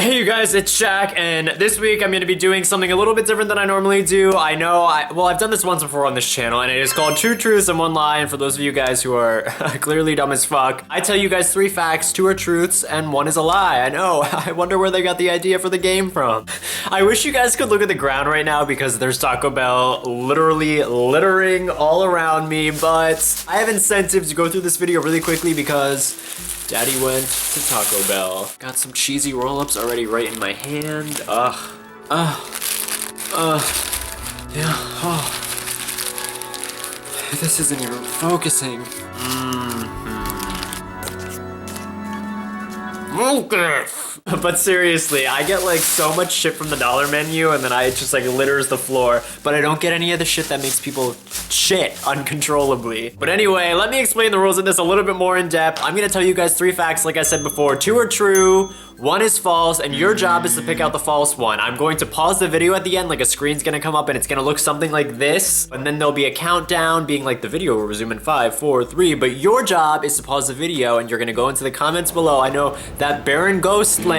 Hey you guys, it's Shaq, and this week I'm going to be doing something a little bit different than I normally do. I know, I've done this once before on this channel, and it is called Two Truths and One Lie, and for those of you guys who are clearly dumb as fuck, I tell you guys 3 facts, 2 are truths, and 1 is a lie. I know, I wonder where they got the idea for the game from. I wish you guys could look at the ground right now because there's Taco Bell literally littering all around me, but I have incentive to go through this video really quickly because Daddy went to Taco Bell. Got some cheesy roll-ups already right in my hand. Yeah, This isn't even focusing. Focus! But seriously, I get like so much shit from the dollar menu and then it just like litters the floor, but I don't get any of the shit that makes people shit uncontrollably. But anyway, let me explain the rules of this a little bit more in depth. I'm gonna tell you guys 3 facts like I said before. 2 are true, 1 is false, and your job is to pick out the false one. I'm going to pause the video at the end, like a screen's gonna come up and it's gonna look something like this, and then there'll be a countdown being like the video will resume in 5, 4, 3, but your job is to pause the video and you're gonna go into the comments below. I know that barren ghostland,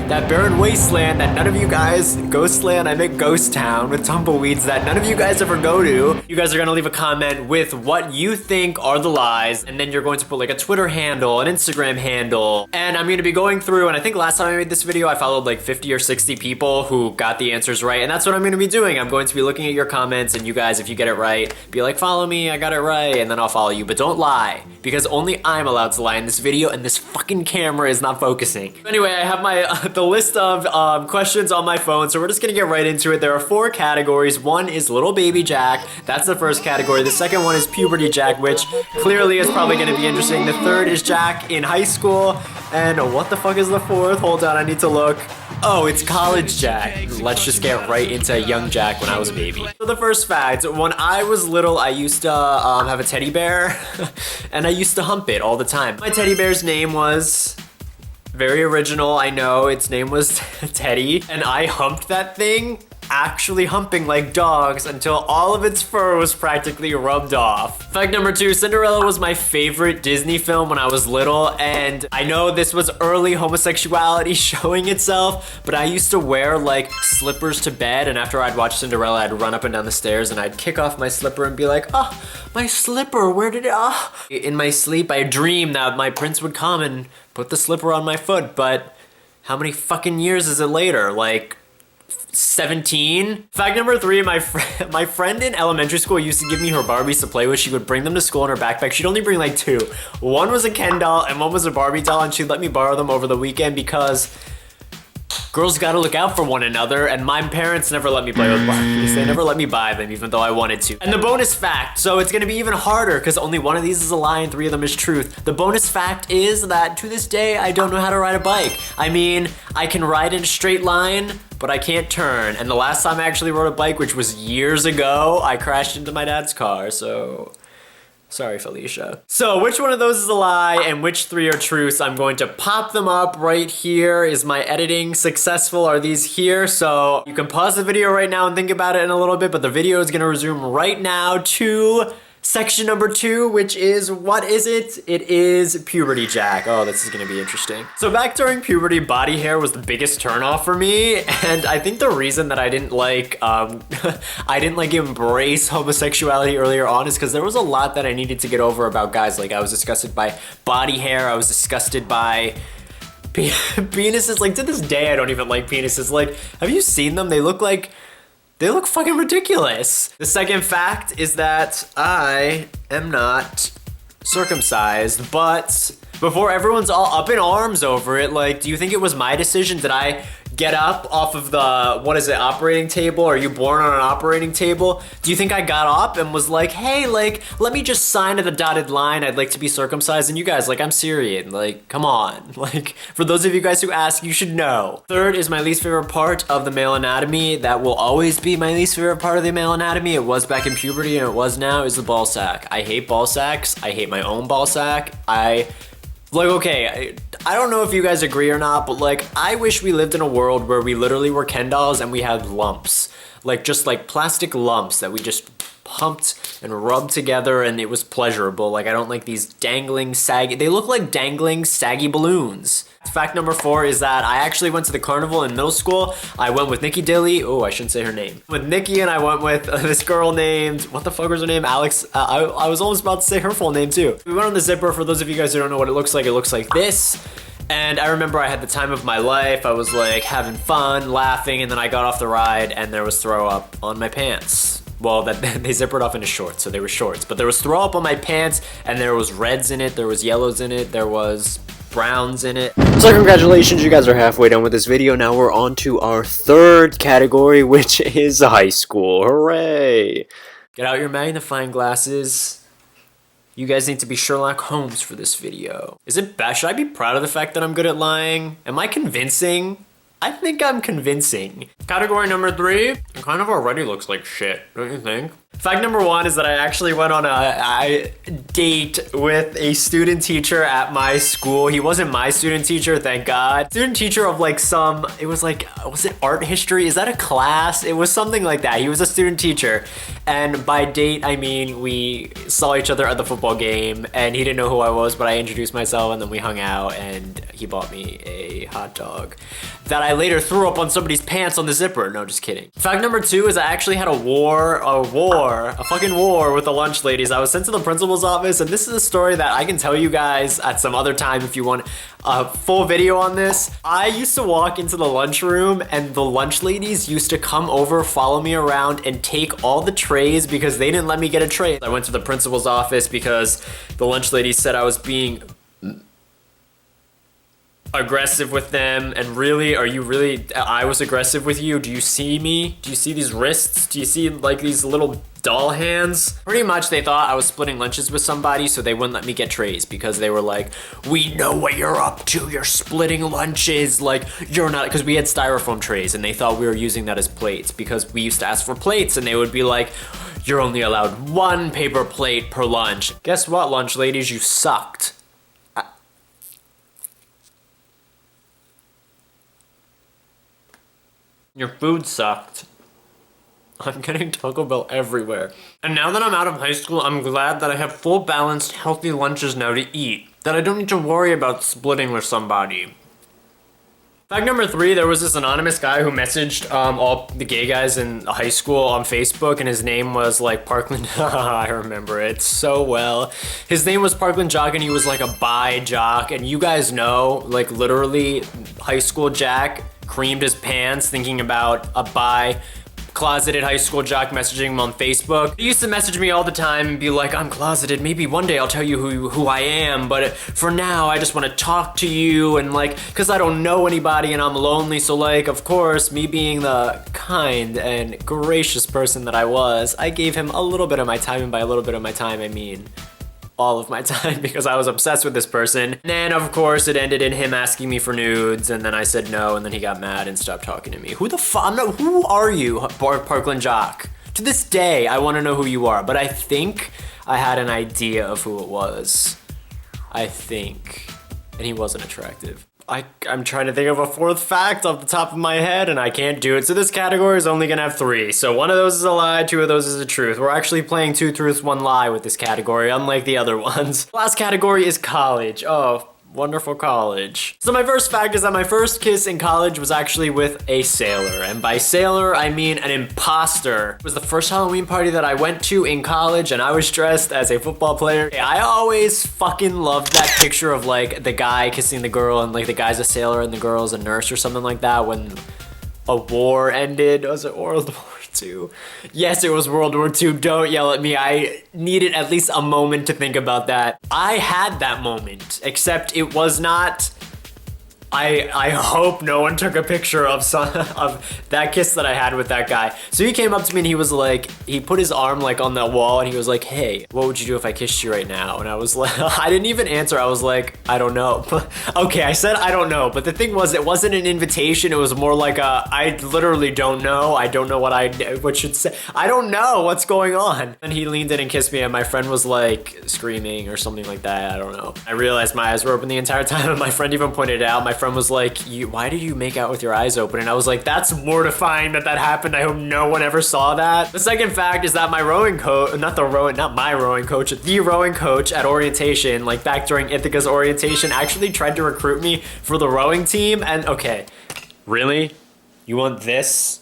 that barren wasteland that none of you guys, ghostland, I meant ghost town with tumbleweeds that none of you guys ever go to. You guys are gonna leave a comment with what you think are the lies, and then you're going to put like a Twitter handle, an Instagram handle, and I'm gonna be going through, and I think last time I made this video, I followed like 50 or 60 people who got the answers right, and that's what I'm gonna be doing. I'm going to be looking at your comments, and you guys, if you get it right, be like, follow me, I got it right, and then I'll follow you, but don't lie, because only I'm allowed to lie in this video, and this fucking camera is not focusing. Anyway, I have my the list of questions on my phone, so we're just gonna get right into it. There are 4 categories. 1 is little baby Jack. That's the first category. The second one is puberty Jack, which clearly is probably gonna be interesting. The third is Jack in high school. And what the fuck is the 4th? Hold on, I need to look. Oh, it's college Jack. Let's just get right into young Jack when I was a baby. So the first fact, when I was little, I used to have a teddy bear and I used to hump it all the time. My teddy bear's name was very original, I know. Its name was Teddy, and I humped that thing, actually humping like dogs until all of its fur was practically rubbed off. Fact number 2, Cinderella was my favorite Disney film when I was little, and I know this was early homosexuality showing itself, but I used to wear like slippers to bed, and after I'd watch Cinderella, I'd run up and down the stairs and I'd kick off my slipper and be like, oh, my slipper, where did it, In my sleep, I dreamed that my prince would come and put the slipper on my foot, but how many fucking years is it later? Like 17? Fact number 3, my friend in elementary school used to give me her Barbies to play with. She would bring them to school in her backpack. She'd only bring like 2. One was a Ken doll and one was a Barbie doll, and she'd let me borrow them over the weekend because girls gotta look out for one another, and my parents never let me play with Barbies. They never let me buy them, even though I wanted to. And the bonus fact, so it's gonna be even harder because only 1 of these is a lie and 3 of them is truth. The bonus fact is that to this day, I don't know how to ride a bike. I mean, I can ride in a straight line, but I can't turn. And the last time I actually rode a bike, which was years ago, I crashed into my dad's car, so sorry, Felicia. So which one of those is a lie and which 3 are truths? I'm going to pop them up right here. Is my editing successful? Are these here? So you can pause the video right now and think about it in a little bit, but the video is gonna resume right now to section number 2, which is, what is it? It is puberty Jack. Oh, this is gonna be interesting. So back during puberty, body hair was the biggest turnoff for me, and I think the reason that I didn't like, I didn't like embrace homosexuality earlier on is because there was a lot that I needed to get over about guys. Like, I was disgusted by body hair, I was disgusted by penises. Like, to this day, I don't even like penises. Like, have you seen them? They look fucking ridiculous. The second fact is that I am not circumcised, but before everyone's all up in arms over it, like, do you think it was my decision? Did I get up off of the, what is it, operating table? Are you born on an operating table? Do you think I got up and was like, hey, like, let me just sign to the dotted line, I'd like to be circumcised? And you guys, like, I'm Syrian, like, come on. Like, for those of you guys who ask, you should know. Third is my least favorite part of the male anatomy. That will always be my least favorite part of the male anatomy. It was back in puberty and it was now, is the ball sack. I hate ball sacks. I hate my own ball sack. Like, okay, I don't know if you guys agree or not, but like, I wish we lived in a world where we literally were Ken dolls and we had lumps. Like, just like plastic lumps that we just pumped and rubbed together, and it was pleasurable. Like, I don't like these dangling, saggy, they look like dangling, saggy balloons. Fact number 4 is that I actually went to the carnival in middle school. I went with Nikki Dilly. Oh, I shouldn't say her name. With Nikki, and I went with this girl named, what the fuck was her name? Alex. I was almost about to say her full name too. We went on the zipper. For those of you guys who don't know what it looks like this. And I remember I had the time of my life. I was like having fun, laughing, and then I got off the ride and there was throw up on my pants. Well, they zippered off into shorts, so they were shorts. But there was throw up on my pants, and there was reds in it, there was yellows in it, there was browns in it. So congratulations, you guys are halfway done with this video. Now we're on to our 3rd category, which is high school. Hooray! Get out your magnifying glasses. You guys need to be Sherlock Holmes for this video. Is it bad? Should I be proud of the fact that I'm good at lying? Am I convincing? I think I'm convincing. Category number 3, it kind of already looks like shit, don't you think? Fact number 1 is that I actually went on a date with a student teacher at my school. He wasn't my student teacher, thank God. Student teacher of like it was like, was it art history? Is that a class? It was something like that. He was a student teacher. And by date, I mean, we saw each other at the football game and he didn't know who I was, but I introduced myself and then we hung out and he bought me a hot dog that I later threw up on somebody's pants on the zipper. No, just kidding. Fact number 2 is I actually had a fucking war with the lunch ladies. I was sent to the principal's office, and this is a story that I can tell you guys at some other time if you want a full video on this. I used to walk into the lunchroom and the lunch ladies used to come over, follow me around, and take all the trays because they didn't let me get a tray. I went to the principal's office because the lunch ladies said I was being aggressive with them. And really, I was aggressive with you? Do you see me? Do you see these wrists? Do you see like these little doll hands? Pretty much they thought I was splitting lunches with somebody, so they wouldn't let me get trays because they were like, we know what you're up to, you're splitting lunches, like you're not, because we had styrofoam trays and they thought we were using that as plates because we used to ask for plates and they would be like, you're only allowed 1 paper plate per lunch. Guess what, lunch ladies, you sucked. Your food sucked. I'm getting Taco Bell everywhere. And now that I'm out of high school, I'm glad that I have full balanced, healthy lunches now to eat. That I don't need to worry about splitting with somebody. Fact number 3, there was this anonymous guy who messaged all the gay guys in high school on Facebook, and his name was like Parkland. I remember it so well. His name was Parkland Jock, and he was like a bi jock. And you guys know, like literally, high school Jack creamed his pants thinking about a bi closeted high school jock messaging him on Facebook. He used to message me all the time and be like, I'm closeted, maybe one day I'll tell you who I am, but for now I just want to talk to you, and like, cause I don't know anybody and I'm lonely, so like, of course, me being the kind and gracious person that I was, I gave him a little bit of my time, and by a little bit of my time I mean all of my time, because I was obsessed with this person. And then of course it ended in him asking me for nudes, and then I said no, and then he got mad and stopped talking to me. Who the fuck? No, who are you, Parkland Jock? To this day, I want to know who you are, but I think I had an idea of who it was. I think. And he wasn't attractive. I'm trying to think of a 4th fact off the top of my head, and I can't do it. So this category is only gonna have 3. So 1 of those is a lie, 2 of those is a truth. We're actually playing 2 truths, 1 lie with this category, unlike the other ones. Last category is college. Oh, wonderful college. So my first fact is that my first kiss in college was actually with a sailor. And by sailor, I mean an imposter. It was the first Halloween party that I went to in college, and I was dressed as a football player. I always fucking loved that picture of like the guy kissing the girl, and like the guy's a sailor and the girl's a nurse or something like that when a war ended. Was it World War II? Yes, it was World War II. Don't yell at me. I needed at least a moment to think about that. I had that moment, except it was not. I hope no one took a picture of that kiss that I had with that guy. So he came up to me and he was like, he put his arm like on the wall and he was like, hey, what would you do if I kissed you right now? And I was like, I didn't even answer. I was like, I don't know. Okay, I said I don't know. But the thing was, it wasn't an invitation. It was more like a, I literally don't know. I don't know what should say. I don't know what's going on. And he leaned in and kissed me, and my friend was like screaming or something like that. I don't know. I realized my eyes were open the entire time, and my friend even pointed it out. My friend was like, why did you make out with your eyes open? And I was like, that's mortifying that happened. I hope no one ever saw that. The second fact is that my rowing coach, not my rowing coach, the rowing coach at orientation, like back during Ithaca's orientation, actually tried to recruit me for the rowing team. And okay, really? You want this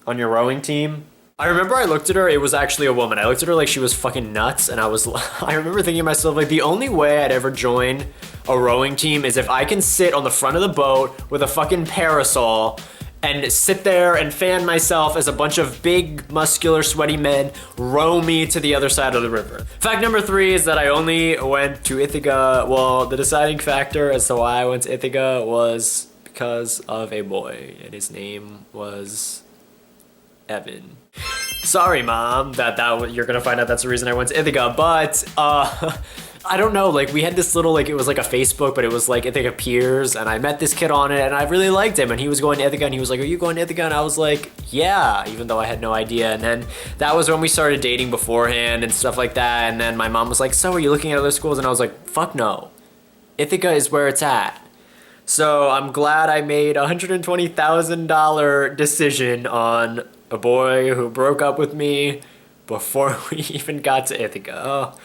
on your rowing team? I remember I looked at her, it was actually a woman. I looked at her like she was fucking nuts, and I remember thinking to myself, like, the only way I'd ever join a rowing team is if I can sit on the front of the boat with a fucking parasol and sit there and fan myself as a bunch of big, muscular, sweaty men row me to the other side of the river. Fact number 3 is that I only went to Ithaca. Well, the deciding factor as to why I went to Ithaca was because of a boy, and his name was Evan. Sorry, Mom, that you're gonna find out that's the reason I went to Ithaca, but I don't know, like we had this little, like it was like a Facebook, but it was like Ithaca Peers, and I met this kid on it, and I really liked him, and he was going to Ithaca, and he was like, are you going to Ithaca? And I was like, yeah, even though I had no idea. And then that was when we started dating beforehand and stuff like that, and then my mom was like, so are you looking at other schools? And I was like, fuck no. Ithaca is where it's at. So I'm glad I made a $120,000 decision on a boy who broke up with me before we even got to Ithaca. Oh,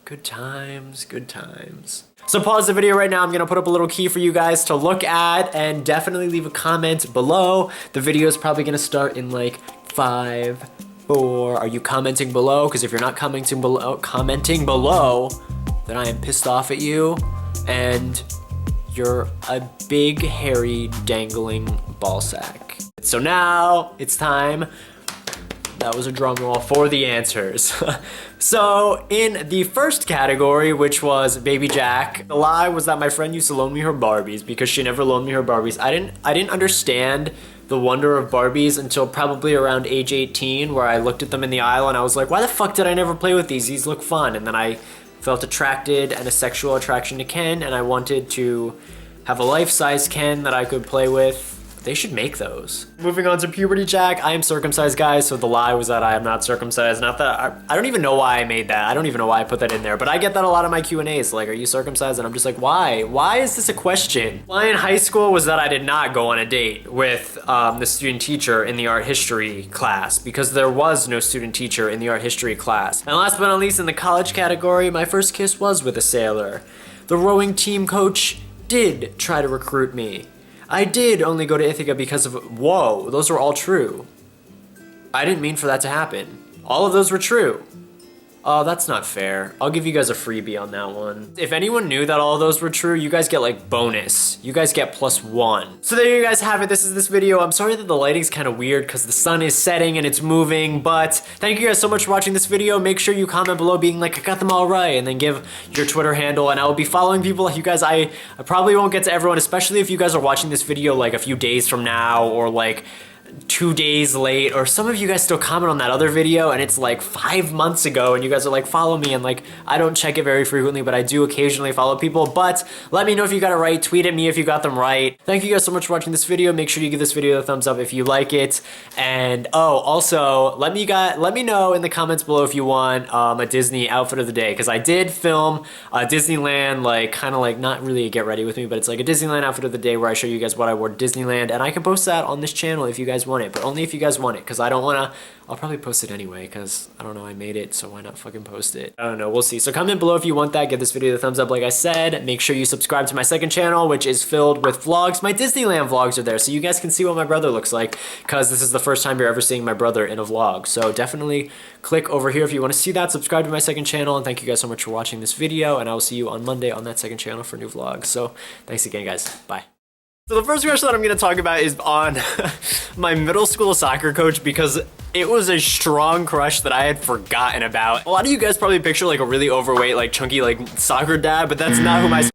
good times, good times. So pause the video right now. I'm gonna put up a little key for you guys to look at, and definitely leave a comment below. The video is probably gonna start in like 5, 4. Are you commenting below? Because if you're not commenting below, then I am pissed off at you, and you're a big, hairy, dangling ball sack. So now it's time. That was a drum roll for the answers. So in the first category, which was Baby Jack, the lie was that my friend used to loan me her Barbies because she never loaned me her Barbies. I didn't understand the wonder of Barbies until probably around age 18, where I looked at them in the aisle and I was like, why the fuck did I never play with these? These look fun. And then I felt attracted and a sexual attraction to Ken, and I wanted to have a life-size Ken that I could play with. They should make those. Moving on to Puberty Jack, I am circumcised, guys, so the lie was that I am not circumcised. Not that, I don't even know why I made that. I don't even know why I put that in there, but I get that a lot of my Q&As, like, are you circumcised? And I'm just like, why? Why is this a question? Lie in high school was that I did not go on a date with the student teacher in the art history class, because there was no student teacher in the art history class. And last but not least, in the college category, my first kiss was with a sailor. The rowing team coach did try to recruit me. I did only go to Ithaca because of, whoa, those were all true. I didn't mean for that to happen. All of those were true. Oh, that's not fair. I'll give you guys a freebie on that one. If anyone knew that all of those were true, you guys get like bonus. You guys get +1. So there you guys have it. This is this video. I'm sorry that the lighting's kind of weird because the sun is setting and it's moving, but thank you guys so much for watching this video. Make sure you comment below being like, I got them all right, and then give your Twitter handle, and I will be following people. You guys, I probably won't get to everyone, especially if you guys are watching this video like a few days from now, or like 2 days late, or some of you guys still comment on that other video and it's like 5 months ago and you guys are like, follow me, and like I don't check it very frequently, but I do occasionally follow people. But let me know if you got it right. Tweet at me if you got them right. Thank you guys so much for watching this video. Make sure you give this video a thumbs up if you like it, and oh, also let me know in the comments below if you want a Disney outfit of the day, because I did film a Disneyland, like kind of like not really a get ready with me, but it's like a Disneyland outfit of the day where I show you guys what I wore to Disneyland, and I can post that on this channel if you guys want it, but only if you guys want it, because I don't want to. I'll probably post it anyway, because I don't know, I made it, so why not fucking post it? I don't know, we'll see. So comment below if you want that. Give this video a thumbs up like I said. Make sure you subscribe to my second channel, which is filled with vlogs. My Disneyland vlogs are there, so you guys can see what my brother looks like, because this is the first time you're ever seeing my brother in a vlog. So definitely click over here if you want to see that. Subscribe to my second channel, and thank you guys so much for watching this video, and I will see you on Monday on that second channel for new vlogs. So thanks again, guys. Bye. So the first crush that I'm going to talk about is on my middle school soccer coach, because it was a strong crush that I had forgotten about. A lot of you guys probably picture like a really overweight, like chunky, like soccer dad, but that's not who my